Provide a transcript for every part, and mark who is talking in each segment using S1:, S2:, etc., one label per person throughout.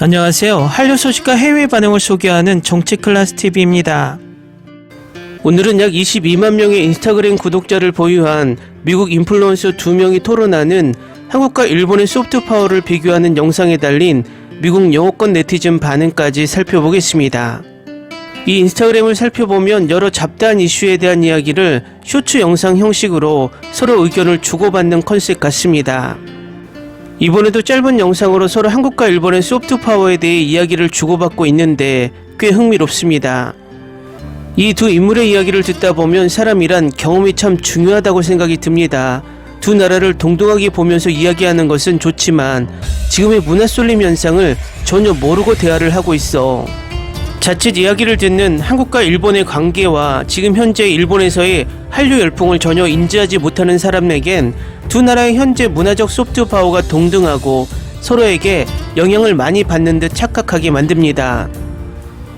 S1: 안녕하세요. 한류 소식과 해외 반응을 소개하는 정치클래스TV입니다. 오늘은 약 22만 명의 인스타그램 구독자를 보유한 미국 인플루언서 2명이 토론하는 한국과 일본의 소프트 파워를 비교하는 영상에 달린 미국 영어권 네티즌 반응까지 살펴보겠습니다. 이 인스타그램을 살펴보면 여러 잡다한 이슈에 대한 이야기를 쇼츠 영상 형식으로 서로 의견을 주고받는 컨셉 같습니다. 이번에도 짧은 영상으로 서로 한국과 일본의 소프트 파워에 대해 이야기를 주고받고 있는데 꽤 흥미롭습니다. 이 두 인물의 이야기를 듣다 보면 사람이란 경험이 참 중요하다고 생각이 듭니다. 두 나라를 동등하게 보면서 이야기하는 것은 좋지만 지금의 문화 쏠림 현상을 전혀 모르고 대화를 하고 있어. 자칫 이야기를 듣는 한국과 일본의 관계와 지금 현재 일본에서의 한류 열풍을 전혀 인지하지 못하는 사람에겐 두 나라의 현재 문화적 소프트 파워가 동등하고 서로에게 영향을 많이 받는 듯 착각하게 만듭니다.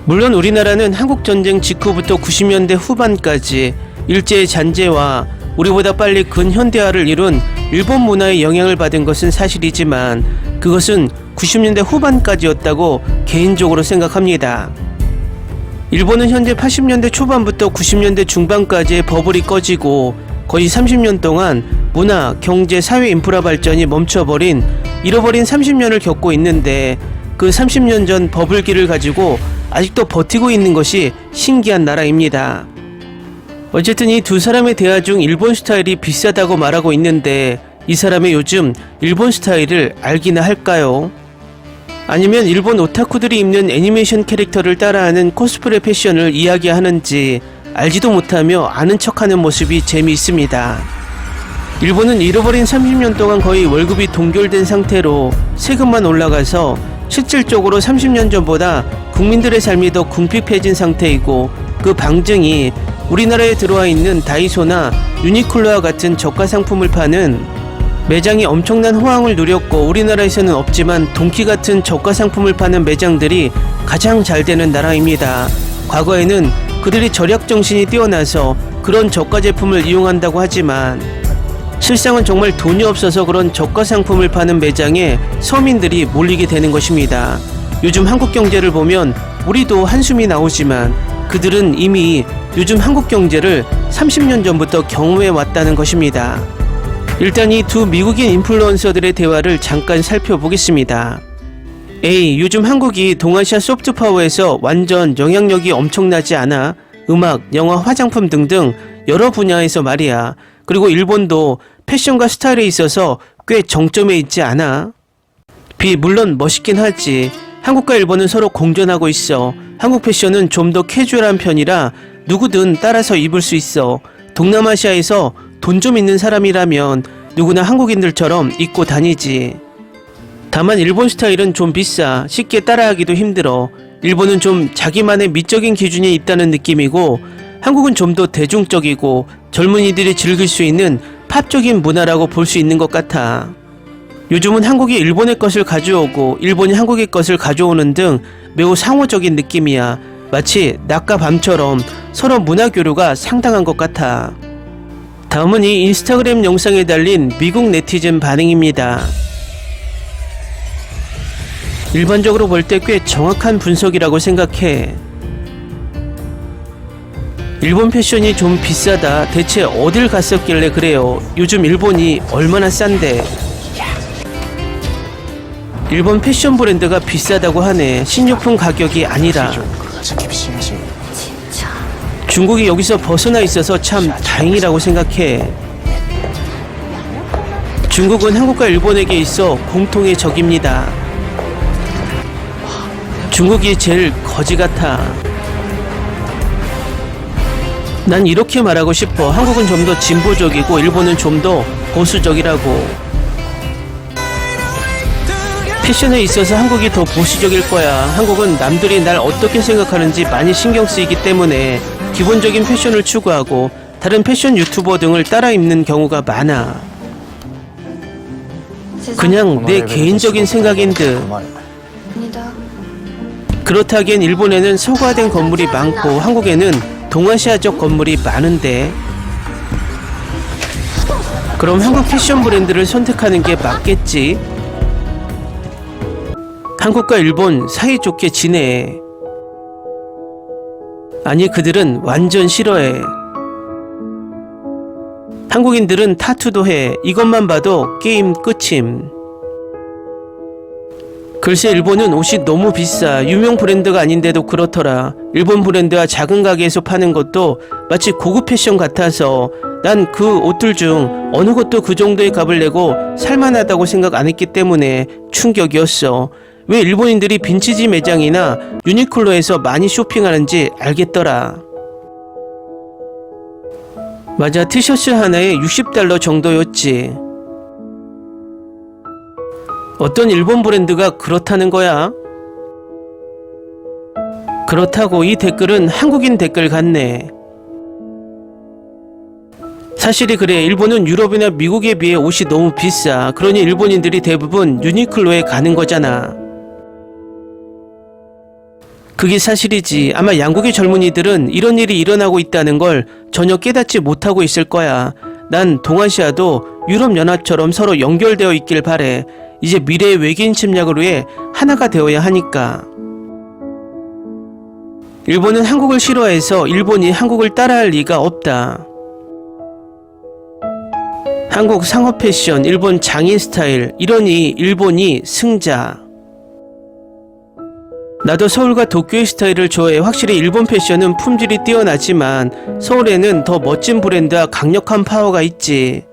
S1: 물론 우리나라는 한국전쟁 직후부터 90년대 후반까지 일제의 잔재와 우리보다 빨리 근현대화를 이룬 일본 문화의 영향을 받은 것은 사실이지만 그것은 90년대 후반까지였다고 개인적으로 생각합니다. 일본은 현재 80년대 초반부터 90년대 중반까지의 버블이 꺼지고 거의 30년 동안 문화, 경제, 사회 인프라 발전이 멈춰버린 잃어버린 30년을 겪고 있는데 그 30년 전 버블기를 가지고 아직도 버티고 있는 것이 신기한 나라입니다. 어쨌든 이 두 사람의 대화 중 일본 스타일이 비싸다고 말하고 있는데 이 사람의 요즘 일본 스타일을 알기나 할까요? 아니면 일본 오타쿠들이 입는 애니메이션 캐릭터를 따라하는 코스프레 패션을 이야기하는지 알지도 못하며 아는 척하는 모습이 재미있습니다. 일본은 잃어버린 30년 동안 거의 월급이 동결된 상태로 세금만 올라가서 실질적으로 30년 전보다 국민들의 삶이 더 궁핍해진 상태이고 그 방증이 우리나라에 들어와 있는 다이소나 유니클로와 같은 저가 상품을 파는 매장이 엄청난 호황을 누렸고 우리나라에서는 없지만 돈키 같은 저가 상품을 파는 매장들이 가장 잘 되는 나라입니다. 과거에는 그들이 절약 정신이 뛰어나서 그런 저가 제품을 이용한다고 하지만 실상은 정말 돈이 없어서 그런 저가 상품을 파는 매장에 서민들이 몰리게 되는 것입니다. 요즘 한국 경제를 보면 우리도 한숨이 나오지만 그들은 이미 요즘 한국 경제를 30년 전부터 경험해 왔다는 것입니다. 일단 이 두 미국인 인플루언서들의 대화를 잠깐 살펴보겠습니다. A. 요즘 한국이 동아시아 소프트 파워에서 완전 영향력이 엄청나지 않아? 음악, 영화, 화장품 등등 여러 분야에서 말이야. 그리고 일본도 패션과 스타일에 있어서 꽤 정점에 있지 않아? B. 물론 멋있긴 하지. 한국과 일본은 서로 공존하고 있어. 한국 패션은 좀 더 캐주얼한 편이라 누구든 따라서 입을 수 있어. 동남아시아에서 돈 좀 있는 사람이라면 누구나 한국인들처럼 입고 다니지. 다만 일본 스타일은 좀 비싸. 쉽게 따라하기도 힘들어. 일본은 좀 자기만의 미적인 기준이 있다는 느낌이고 한국은 좀 더 대중적이고 젊은이들이 즐길 수 있는 팝적인 문화라고 볼 수 있는 것 같아. 요즘은 한국이 일본의 것을 가져오고 일본이 한국의 것을 가져오는 등 매우 상호적인 느낌이야. 마치 낮과 밤처럼 서로 문화 교류가 상당한 것 같아. 다음은 이 인스타그램 영상에 달린 미국 네티즌 반응입니다. 일반적으로 볼 때 꽤 정확한 분석이라고 생각해. 일본 패션이 좀 비싸다. 대체 어딜 갔었길래 그래요? 요즘 일본이 얼마나 싼데? 일본 패션 브랜드가 비싸다고 하네. 신용품 가격이 아니라. 중국이 여기서 벗어나 있어서 참 다행이라고 생각해. 중국은 한국과 일본에게 있어 공통의 적입니다. 중국이 제일 거지 같아. 난 이렇게 말하고 싶어. 한국은 좀 더 진보적이고 일본은 좀 더 보수적이라고. 패션에 있어서 한국이 더 보수적일 거야. 한국은 남들이 날 어떻게 생각하는지 많이 신경 쓰이기 때문에 기본적인 패션을 추구하고 다른 패션 유튜버 등을 따라 입는 경우가 많아. 그냥 내 개인적인 생각인 듯. 그렇다기엔 일본에는 서구화된 건물이 많고 한국에는 동아시아적 건물이 많은데 그럼 한국 패션 브랜드를 선택하는 게 맞겠지? 한국과 일본 사이좋게 지내. 아니, 그들은 완전 싫어해. 한국인들은 타투도 해. 이것만 봐도 게임 끝임. 글쎄, 일본은 옷이 너무 비싸. 유명 브랜드가 아닌데도 그렇더라. 일본 브랜드와 작은 가게에서 파는 것도 마치 고급 패션 같아서 난 그 옷들 중 어느 것도 그 정도의 값을 내고 살만하다고 생각 안 했기 때문에 충격이었어. 왜 일본인들이 빈티지 매장이나 유니클로에서 많이 쇼핑하는지 알겠더라. 맞아, 티셔츠 하나에 $60 정도였지. 어떤 일본 브랜드가 그렇다는 거야? 그렇다고 이 댓글은 한국인 댓글 같네. 사실이 그래. 일본은 유럽이나 미국에 비해 옷이 너무 비싸. 그러니 일본인들이 대부분 유니클로에 가는 거잖아. 그게 사실이지. 아마 양국의 젊은이들은 이런 일이 일어나고 있다는 걸 전혀 깨닫지 못하고 있을 거야. 난 동아시아도 유럽연합처럼 서로 연결되어 있길 바래. 이제 미래의 외계인 침략을 위해 하나가 되어야 하니까. 일본은 한국을 싫어해서 일본이 한국을 따라할 리가 없다. 한국 상업 패션, 일본 장인 스타일, 이러니 일본이 승자. 나도 서울과 도쿄의 스타일을 좋아해. 확실히 일본 패션은 품질이 뛰어나지만 서울에는 더 멋진 브랜드와 강력한 파워가 있지.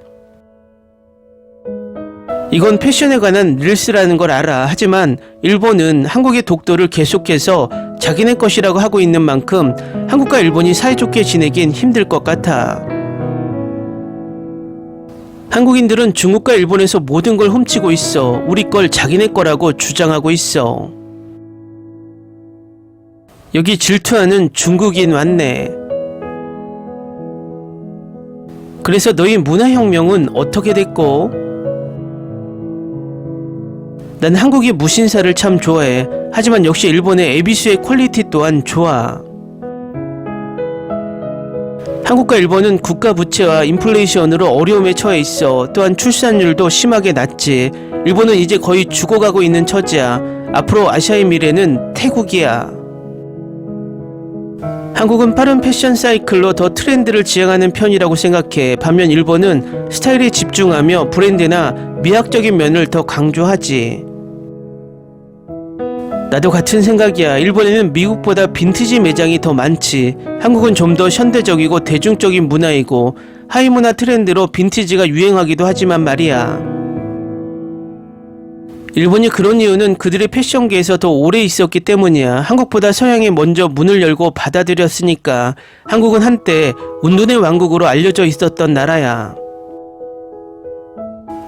S1: 이건 패션에 관한 릴스라는 걸 알아. 하지만 일본은 한국의 독도를 계속해서 자기네 것이라고 하고 있는 만큼 한국과 일본이 사이좋게 지내긴 힘들 것 같아. 한국인들은 중국과 일본에서 모든 걸 훔치고 있어. 우리 걸 자기네 거라고 주장하고 있어. 여기 질투하는 중국인 왔네. 그래서 너희 문화혁명은 어떻게 됐고? 난 한국의 무신사를 참 좋아해. 하지만 역시 일본의 에비수의 퀄리티 또한 좋아. 한국과 일본은 국가 부채와 인플레이션으로 어려움에 처해 있어. 또한 출산율도 심하게 낮지. 일본은 이제 거의 죽어가고 있는 처지야. 앞으로 아시아의 미래는 태국이야. 한국은 빠른 패션 사이클로 더 트렌드를 지향하는 편이라고 생각해. 반면 일본은 스타일에 집중하며 브랜드나 미학적인 면을 더 강조하지. 나도 같은 생각이야. 일본에는 미국보다 빈티지 매장이 더 많지. 한국은 좀 더 현대적이고 대중적인 문화이고 하이문화 트렌드로 빈티지가 유행하기도 하지만 말이야. 일본이 그런 이유는 그들의 패션계에서 더 오래 있었기 때문이야. 한국보다 서양에 먼저 문을 열고 받아들였으니까. 한국은 한때 운동의 왕국으로 알려져 있었던 나라야.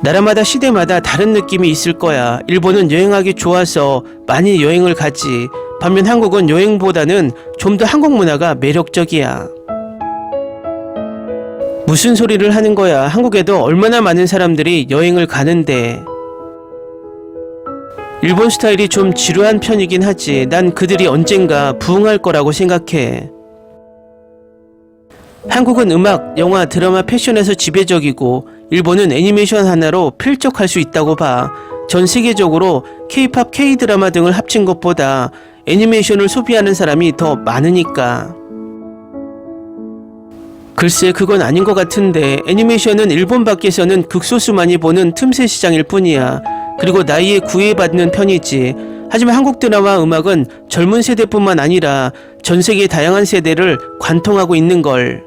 S1: 나라마다 시대마다 다른 느낌이 있을 거야. 일본은 여행하기 좋아서 많이 여행을 가지. 반면 한국은 여행보다는 좀 더 한국 문화가 매력적이야. 무슨 소리를 하는 거야. 한국에도 얼마나 많은 사람들이 여행을 가는데. 일본 스타일이 좀 지루한 편이긴 하지. 난 그들이 언젠가 부흥할 거라고 생각해. 한국은 음악, 영화, 드라마, 패션에서 지배적이고 일본은 애니메이션 하나로 필적할 수 있다고 봐. 전 세계적으로 K-팝, K-드라마 등을 합친 것보다 애니메이션을 소비하는 사람이 더 많으니까. 글쎄, 그건 아닌 것 같은데. 애니메이션은 일본 밖에서는 극소수만이 보는 틈새 시장일 뿐이야. 그리고 나이에 구애받는 편이지. 하지만 한국 드라마 음악은 젊은 세대뿐만 아니라 전 세계의 다양한 세대를 관통하고 있는걸.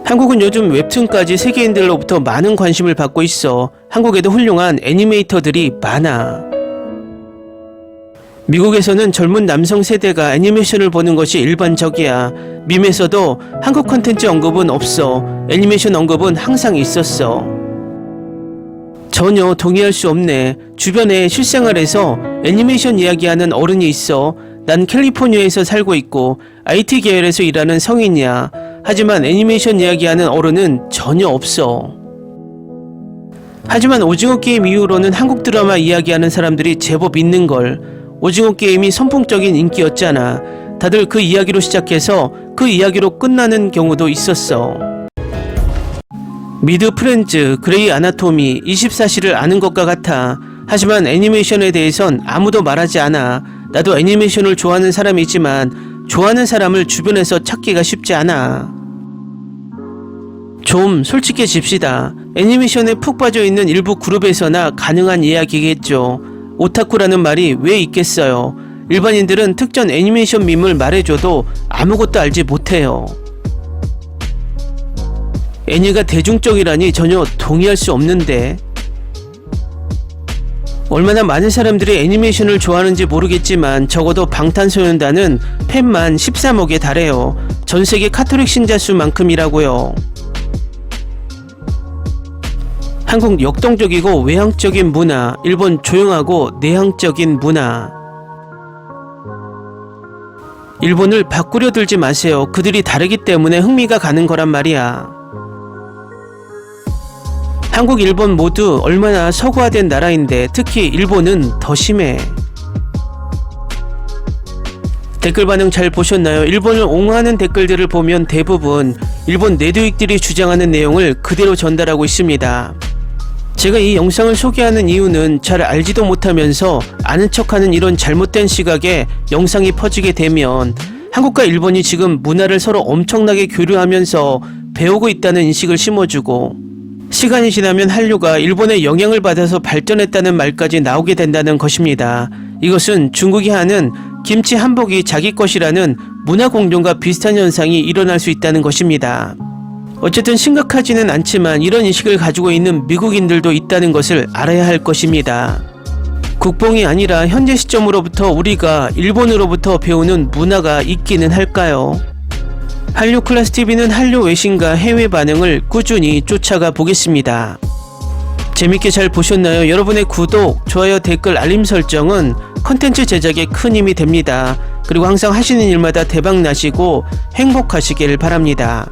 S1: 한국은 요즘 웹툰까지 세계인들로부터 많은 관심을 받고 있어. 한국에도 훌륭한 애니메이터들이 많아. 미국에서는 젊은 남성 세대가 애니메이션을 보는 것이 일반적이야. 밈에서도 한국 콘텐츠 언급은 없어. 애니메이션 언급은 항상 있었어. 전혀 동의할 수 없네. 주변에 실생활에서 애니메이션 이야기하는 어른이 있어. 난 캘리포니아에서 살고 있고 IT 계열에서 일하는 성인이야. 하지만 애니메이션 이야기하는 어른은 전혀 없어. 하지만 오징어 게임 이후로는 한국 드라마 이야기하는 사람들이 제법 있는걸. 오징어 게임이 선풍적인 인기였잖아. 다들 그 이야기로 시작해서 그 이야기로 끝나는 경우도 있었어. 미드 프렌즈, 그레이 아나토미, 24시를 아는 것과 같아. 하지만 애니메이션에 대해선 아무도 말하지 않아. 나도 애니메이션을 좋아하는 사람이지만 좋아하는 사람을 주변에서 찾기가 쉽지 않아. 좀 솔직해집시다. 애니메이션에 푹 빠져있는 일부 그룹에서나 가능한 이야기겠죠. 오타쿠라는 말이 왜 있겠어요. 일반인들은 특정 애니메이션 밈을 말해줘도 아무것도 알지 못해요. 애니가 대중적이라니 전혀 동의할 수 없는데. 얼마나 많은 사람들이 애니메이션을 좋아하는지 모르겠지만 적어도 방탄소년단은 팬만 13억에 달해요. 전세계 카톨릭 신자 수만큼이라고요. 한국 역동적이고 외향적인 문화, 일본 조용하고 내향적인 문화. 일본을 바꾸려 들지 마세요. 그들이 다르기 때문에 흥미가 가는 거란 말이야. 한국, 일본 모두 얼마나 서구화된 나라인데 특히 일본은 더 심해. 댓글 반응 잘 보셨나요? 일본을 옹호하는 댓글들을 보면 대부분 일본 내도익들이 주장하는 내용을 그대로 전달하고 있습니다. 제가 이 영상을 소개하는 이유는 잘 알지도 못하면서 아는 척하는 이런 잘못된 시각에 영상이 퍼지게 되면 한국과 일본이 지금 문화를 서로 엄청나게 교류하면서 배우고 있다는 인식을 심어주고 시간이 지나면 한류가 일본의 영향을 받아서 발전했다는 말까지 나오게 된다는 것입니다. 이것은 중국이 하는 김치 한복이 자기 것이라는 문화 공존과 비슷한 현상이 일어날 수 있다는 것입니다. 어쨌든 심각하지는 않지만 이런 인식을 가지고 있는 미국인들도 있다는 것을 알아야 할 것입니다. 국뽕이 아니라 현재 시점으로부터 우리가 일본으로부터 배우는 문화가 있기는 할까요? 한류 클래스TV는 한류 외신과 해외 반응을 꾸준히 쫓아가 보겠습니다. 재밌게 잘 보셨나요? 여러분의 구독, 좋아요, 댓글, 알림 설정은 컨텐츠 제작에 큰 힘이 됩니다. 그리고 항상 하시는 일마다 대박 나시고 행복하시길 바랍니다.